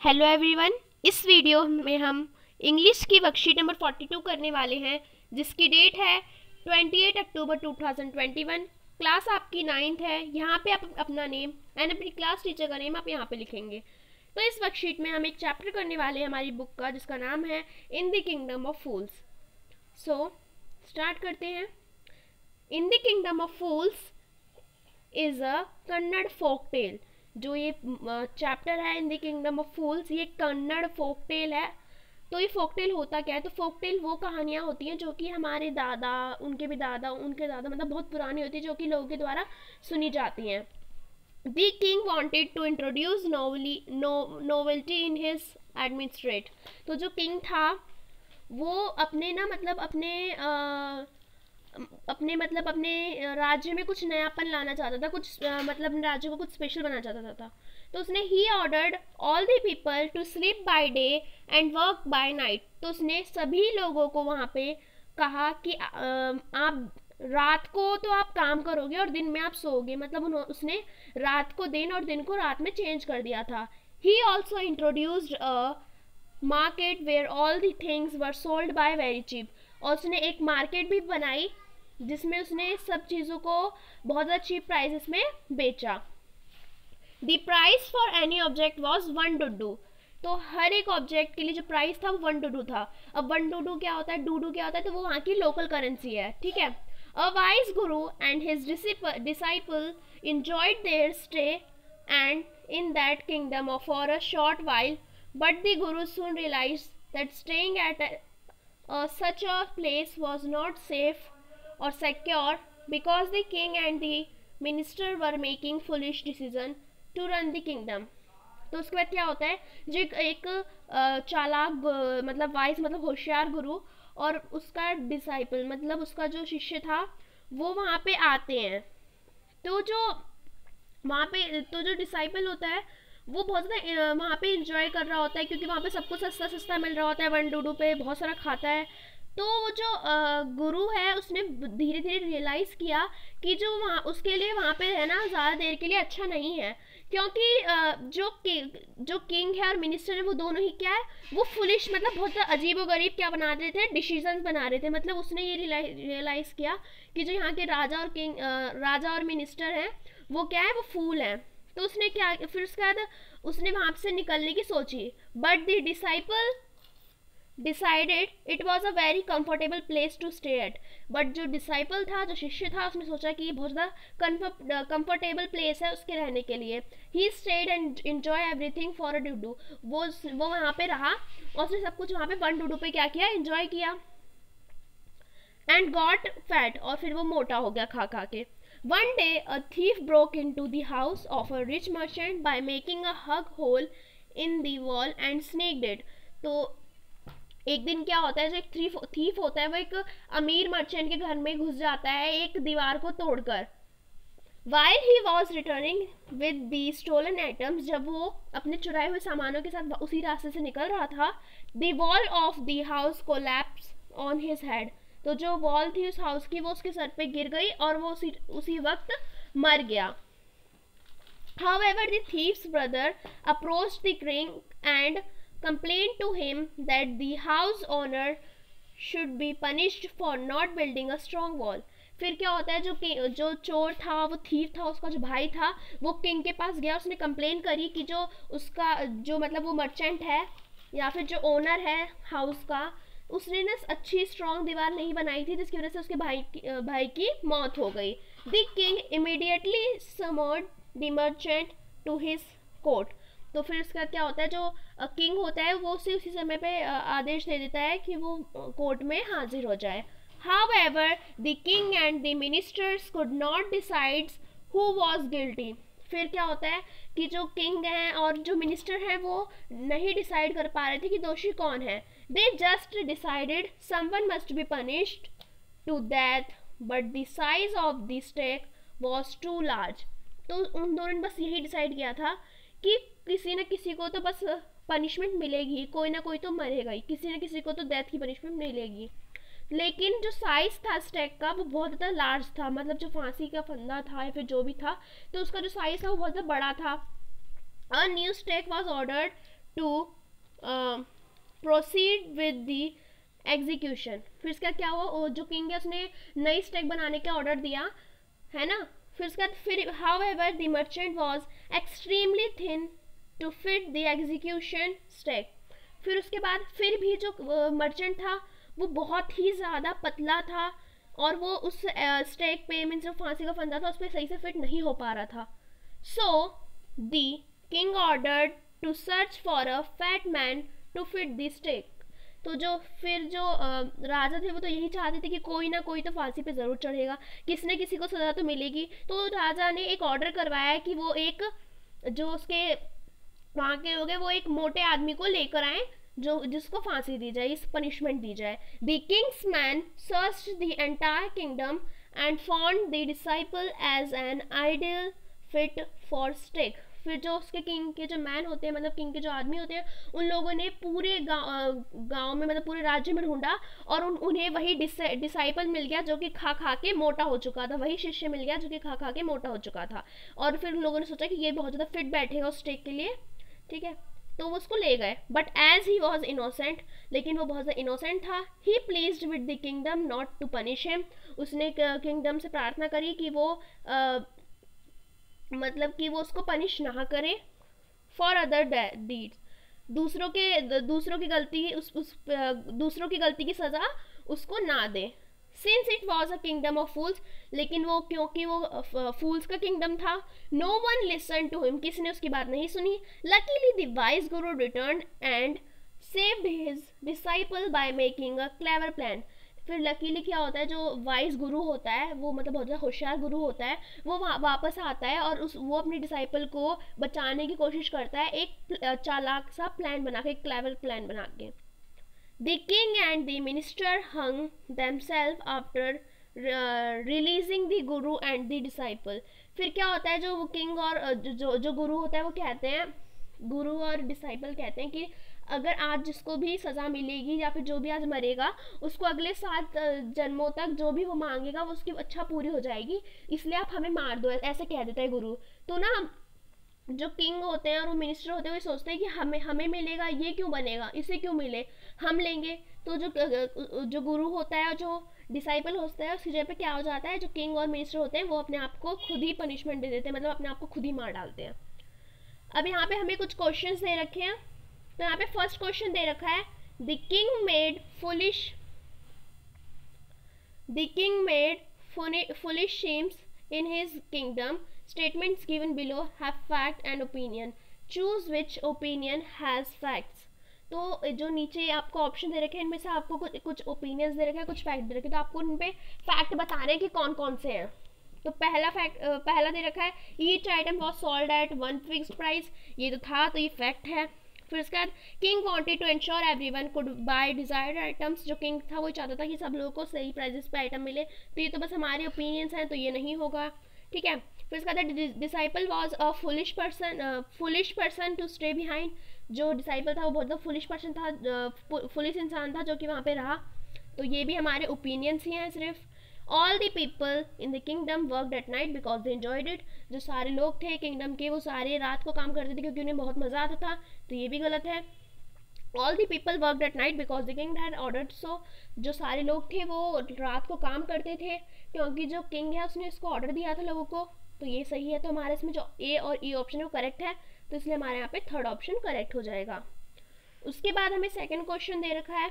Hello everyone. इस video में हम इंग्लिश की वर्कशीट नंबर 42 करने वाले हैं, जिसकी डेट है 28 अक्टूबर 2021। क्लास आपकी 9th है। यहाँ पे आप अपना नेम एंड अपनी क्लास टीचर का नेम आप यहाँ पे लिखेंगे। तो इस वर्कशीट में हम एक चैप्टर करने वाले हैं हमारी बुक का, जिसका नाम है in the kingdom of fools. So start करते हैं। In the kingdom of fools is a Kannada folk tale. जो ये चैप्टर है in the kingdom of fools, ये कन्नड़ फोक टेल है। तो ये फोक टेल होता क्या है? तो फोक टेल वो कहानियाँ होती हैं जो कि हमारे दादा, उनके भी दादा, उनके दादा, मतलब बहुत पुरानी होती है, जो कि लोगों के द्वारा सुनी जाती हैं। The king wanted to introduce novelty in his administrate. तो जो किंग था वो अपने अपने राज्य में कुछ नयापन लाना चाहता था, कुछ मतलब राज्य को कुछ स्पेशल बनाना चाहता था। तो उसने he ordered all the people to sleep by day and work by night. तो उसने सभी लोगों को वहाँ पे कहा कि आप रात को तो आप काम करोगे और दिन में आप सोओगे, मतलब उसने रात को दिन और दिन को रात में चेंज कर दिया था। He also introduced a market where all the things were sold by very cheap. और उसने एक मार्केट भी बनाई जिसमें उसने सब चीज़ों को बहुत ज़्यादा चीप प्राइसेस में बेचा। The price for any object was 1 Dudu. तो हर एक ऑब्जेक्ट के लिए जो प्राइस था वो 1 डुडू था। अब 1 डुडू क्या होता है, डूडू क्या होता है, तो वो वहाँ की लोकल करेंसी है, ठीक है। A wise Guru and his disciple enjoyed their stay and in that kingdom for a short while, but the guru soon realized that staying at such a place was not safe or secure, because the king and the minister were making foolish decision to run the kingdom. तो उसके बाद क्या होता है, जो एक चालाक मतलब वाइज मतलब होशियार गुरु और उसका डिसाइपल मतलब उसका जो शिष्य था वो वहाँ पे आते हैं। तो जो डिसाइपल होता है वो बहुत ज़्यादा वहाँ पे इंजॉय कर रहा होता है, क्योंकि वहाँ पे सब कुछ सस्ता सस्ता मिल रहा होता है, 1 डुडू पे बहुत सारा खाता है। तो वो जो गुरु है उसने धीरे धीरे रियलाइज़ किया कि जो वहाँ उसके लिए वहाँ पे रहना ज़्यादा देर के लिए अच्छा नहीं है, क्योंकि जो किंग है और मिनिस्टर है वो दोनों ही क्या है, वो फुलिश मतलब बहुत अजीब व गरीब क्या बना रहे थे, डिसीजंस बना रहे थे। मतलब उसने ये रियलाइज़ किया कि जो यहाँ के राजा और मिनिस्टर हैं वो क्या है, वो फूल है। तो उसने क्या, फिर उसके बाद उसने वहाँ से निकलने की सोची। But the disciple decided it was a very comfortable place to stay at. But जो डिसाइपल था, जो शिष्य था, उसने सोचा कि ये बहुत ज़्यादा कंफर्टेबल प्लेस है उसके रहने के लिए। He stayed and enjoy everything for a डुडू। वो वहाँ पे रहा और उसने सब कुछ वहाँ पे 1 डुडू पे क्या किया, एंजॉय किया। एंड गॉट फैट, और फिर वो मोटा हो गया खा खा के। One day a thief broke into the house of a rich merchant by making a hug hole in the wall and snaked it. तो एक दिन क्या होता है, जो एक थीफ होता है वो एक अमीर मर्चेंट के घर में घुस जाता है एक दीवार को तोड़कर। While he was returning with the stolen items, जब वो अपने चुराए हुए सामानों के साथ उसी रास्ते से निकल रहा था, the wall of the house collapsed on his head. तो जो वॉल थी उस हाउस की वो उसके सर पे गिर गई और वो उसी वक्त मर गया। However, the thief's brother approached the king and complained to him that the house owner should be punished for not building a strong wall. फिर क्या होता है, जो चोर था, वो थीफ था, उसका जो भाई था, वो किंग के पास गया, उसने कंप्लेन करी कि जो उसका जो मतलब वो मर्चेंट है या फिर जो ओनर है हाउस का, उसने ना अच्छी स्ट्रॉन्ग दीवार नहीं बनाई थी, जिसकी वजह से उसके भाई की मौत हो गई। The king immediately summoned the merchant to his court. तो फिर उसके बाद क्या होता है, जो किंग होता है वो उसी समय पे आदेश दे देता है कि वो कोर्ट में हाजिर हो जाए। However, the king and the ministers could not decide who was guilty. फिर क्या होता है कि जो किंग हैं और जो मिनिस्टर हैं वो नहीं डिसाइड कर पा रहे थे कि दोषी कौन है। They just decided someone must be punished to death, but the size of the stake was too large. तो उन दोनों ने बस यही डिसाइड किया था कि किसी न किसी को तो बस पनिशमेंट मिलेगी, कोई ना कोई तो मरेगा ही, किसी न किसी को तो डेथ की पनिशमेंट मिलेगी। लेकिन जो साइज था स्टैक का वो बहुत ज़्यादा लार्ज था, मतलब जो फांसी का फंदा था या फिर जो भी था, तो उसका जो साइज था वो बहुत ज़्यादा बड़ा था। A new stack was ordered to proceed with the execution. फिर इसका क्या हुआ, जो किंग है उसने नई स्टेक बनाने का ऑर्डर दिया, है ना। फिर उसके बाद फिर however the merchant was extremely thin to fit the execution stake. फिर उसके बाद फिर भी जो मर्चेंट था वो बहुत ही ज़्यादा पतला था और वो उस स्टेक पे मीन्स जो फांसी का फंदा था उस पर सही से फिट नहीं हो पा रहा था। So the king ordered to search for a fat man to fit the stake. तो जो फिर जो राजा थे वो तो यही चाहते थे कि कोई ना कोई तो फांसी पे ज़रूर चढ़ेगा, किसी न किसी को सज़ा तो मिलेगी। तो राजा ने एक ऑर्डर करवाया कि वो एक जो उसके वहाँ के लोग हैं वो एक मोटे आदमी को लेकर आए जो जिसको फांसी दी जाए, इस पनिशमेंट दी जाए। The king's man searched the entire kingdom and found the disciple as an ideal fit for stake. फिर जो उसके किंग के जो मैन होते हैं, मतलब किंग के जो आदमी होते हैं, उन लोगों ने पूरे गाँव में, मतलब पूरे राज्य में ढूंढा और उन्हें वही डिसाइपल मिल गया जो कि खा खा के मोटा हो चुका था, वही शिष्य मिल गया जो कि खा खा के मोटा हो चुका था। और फिर उन लोगों ने सोचा कि ये बहुत ज़्यादा फिट बैठेगा उस स्टेक के लिए, ठीक है, तो वो उसको ले गए। But as he was innocent, लेकिन वो बहुत ज़्यादा इनोसेंट था, he pleased with the kingdom not to punish him. उसने किंगडम से प्रार्थना करी कि वो मतलब कि वो उसको पनिश ना करे फॉर अदर डीड्स, दूसरों की गलती दूसरों की गलती की सज़ा उसको ना दे। Since it was a kingdom of fools, लेकिन वो क्योंकि वो फूल्स का किंगडम था, no one listen to him, किसी ने उसकी बात नहीं सुनी। Luckily the wise guru return and saved his disciple by making a clever plan. फिर लकीली क्या होता है, जो वाइज गुरु होता है वो मतलब बहुत ज़्यादा होशियार गुरु होता है, वो वापस आता है और वो अपने डिसाइपल को बचाने की कोशिश करता है एक चालाक सा प्लान बना के, एक क्लेवर प्लान बना के। The king and the minister hung themselves after releasing the guru and the disciple। फिर क्या होता है, जो वो किंग और जो गुरु होता है वो कहते हैं, गुरु और डिसाइपल कहते हैं कि अगर आज जिसको भी सज़ा मिलेगी या फिर जो भी आज मरेगा उसको अगले 7 जन्मों तक जो भी वो मांगेगा वो उसकी अच्छा पूरी हो जाएगी, इसलिए आप हमें मार दो, ऐसे कह देता है गुरु। तो ना जो किंग होते हैं और वो मिनिस्टर होते हैं वो सोचते हैं कि हमें मिलेगा, ये क्यों बनेगा, इसे क्यों मिले, हम लेंगे। तो जो गुरु होता है और जो डिसाइपल होता है उसकी जगह पे क्या हो जाता है, जो किंग और मिनिस्टर होते हैं वो अपने आप को खुद ही पनिशमेंट दे देते हैं, मतलब अपने आप को खुद ही मार डालते हैं। अब यहाँ पे हमें कुछ क्वेश्चंस दे रखे हैं। तो यहाँ पे फर्स्ट क्वेश्चन दे रखा है, the king made foolish shames in his kingdom, statements given below have fact and opinion, choose which opinion has facts। तो जो नीचे आपको ऑप्शन दे रखे हैं इनमें से आपको कुछ ओपिनियंस दे रखे हैं, कुछ फैक्ट दे रखे हैं, तो आपको उन पे फैक्ट बताने हैं कि कौन कौन से हैं। तो पहला दे रखा है, each item was sold at one fixed price, ये तो था, तो ये फैक्ट है। फिर उसके बाद king wanted to ensure everyone could buy desired items, जो किंग था वो चाहता था कि सब लोगों को सही प्राइजेस पे आइटम मिले, तो ये तो बस हमारे ओपिनियंस हैं, तो ये नहीं होगा, ठीक है। फिर उसके बाद disciple was a foolish person to stay behind, जो डिसाइपल था वो बहुत फुलिश पर्सन था, फुलिश इंसान था जो कि वहाँ पे रहा, तो ये भी हमारे ओपिनियंस ही हैं सिर्फ। All the people in the kingdom worked at night because they enjoyed it, जो सारे लोग थे किंगडम के वो सारे रात को काम करते थे क्योंकि उन्हें बहुत मज़ा आता था, तो ये भी गलत है। All the people worked at night because the king had ordered so, जो सारे लोग थे वो रात को काम करते थे क्योंकि जो किंग है उसने इसको ऑर्डर दिया था लोगों को, तो ये सही है। तो हमारे इसमें जो ए और ई ऑप्शन है वो करेक्ट है, तो इसलिए हमारे यहाँ पे थर्ड ऑप्शन करेक्ट हो जाएगा। उसके बाद हमें सेकेंड क्वेश्चन दे रखा है,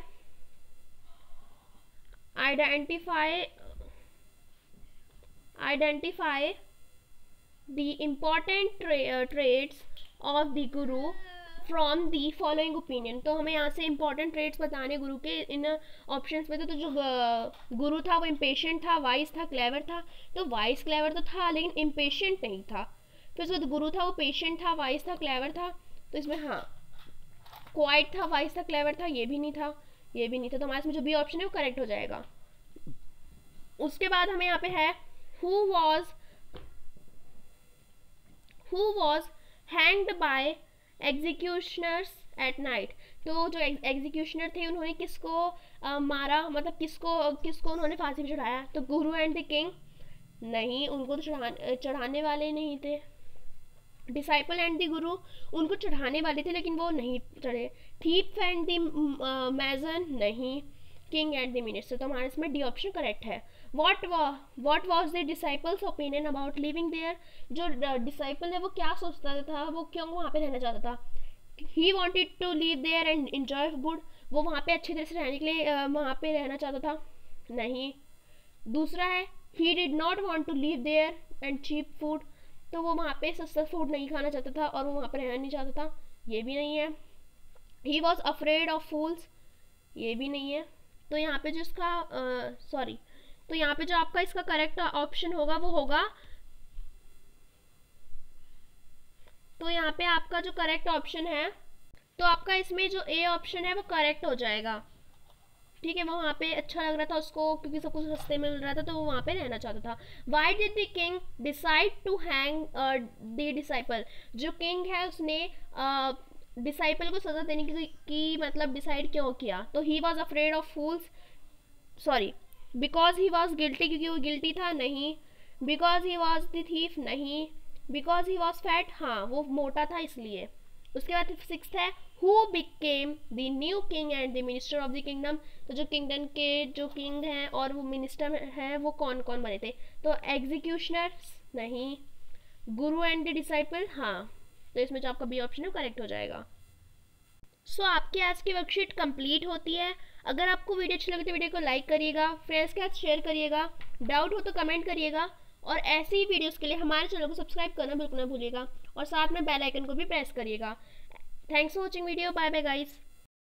identify the important traits of the guru from the following opinion। तो हमें यहाँ से important traits बताने गुरु के इन ऑप्शंस में। तो जो गुरु था वो impatient था, वाइज था, क्लेवर था, तो वाइज क्लेवर तो था लेकिन impatient नहीं था। फिर उसके बाद गुरु था वो पेशेंट था, वाइज था, क्लेवर था, तो इसमें हाँ क्वाइट था, वाइज था, क्लेवर था, ये भी नहीं था, ये भी नहीं था, तो हमारे इसमें जो बी ऑप्शन है वो करेक्ट हो जाएगा। उसके बाद हमें यहाँ पे है who was hanged by executioners at night। तो जो एग्जीक्यूशनर थे उन्होंने किसको मारा, मतलब किसको उन्होंने फांसी पे चढ़ाया, तो गुरु एंड द किंग नहीं, उनको तो चढ़ाने वाले नहीं थे। डिसाइपल एंड द गुरु उनको चढ़ाने वाले थे लेकिन वो नहीं चढ़े। थीफ एंड द मैजन नहीं। किंग एंड द मिनिस्टर, तो हमारे इसमें डी ऑप्शन करेक्ट है। What was the disciple's opinion about living there, जो डिसाइपल है वो क्या सोचता था, वो क्यों वहाँ पे रहना चाहता था। He wanted to live there and enjoy good, वो वहाँ पे अच्छी तरह से रहने के लिए वहाँ पे रहना चाहता था, नहीं। दूसरा है he did not want to live there and cheap food, तो वो वहाँ पे सस्ता फूड नहीं खाना चाहता था और वो वहाँ पे रहना नहीं चाहता था, ये भी नहीं है। He was afraid of fools, ये भी नहीं है। तो यहाँ पे जो इसका सॉरी तो यहाँ पे जो आपका इसका करेक्ट ऑप्शन होगा वो होगा, तो यहाँ पे आपका जो करेक्ट ऑप्शन है, तो आपका इसमें जो ए ऑप्शन है वो करेक्ट हो जाएगा। ठीक है, वो वहाँ पे अच्छा लग रहा था उसको क्योंकि सब कुछ सस्ते में मिल रहा था, तो वो वहाँ पे रहना चाहता था। Why did the king decide to hang the disciple, जो किंग है उसने डिसाइपल को सजा देने की मतलब डिसाइड क्यों किया, तो he was afraid of fools, sorry because he was guilty, क्योंकि वो गिल्टी था, नहीं। Because he was the thief, नहीं। बिकॉज ही वॉज फैट, हाँ वो मोटा था इसलिए। उसके बाद 6th है who became the new king and the minister of the kingdom, तो जो किंगडम के जो किंग हैं और वो मिनिस्टर हैं वो कौन कौन बने थे, तो एग्जीक्यूशनर्स, नहीं। गुरु एंड द डिसाइपल, हाँ, तो इसमें जो आपका बी ऑप्शन है करेक्ट हो जाएगा। सो आपकी आज की वर्कशीट कंप्लीट होती है। अगर आपको वीडियो अच्छी लगे तो वीडियो को लाइक करिएगा, फ्रेंड्स के साथ शेयर करिएगा, डाउट हो तो कमेंट करिएगा, और ऐसे ही वीडियोस के लिए हमारे चैनल को सब्सक्राइब करना बिल्कुल ना भूलिएगा और साथ में बेल आइकन को भी प्रेस करिएगा। Thanks for watching video, bye bye guys.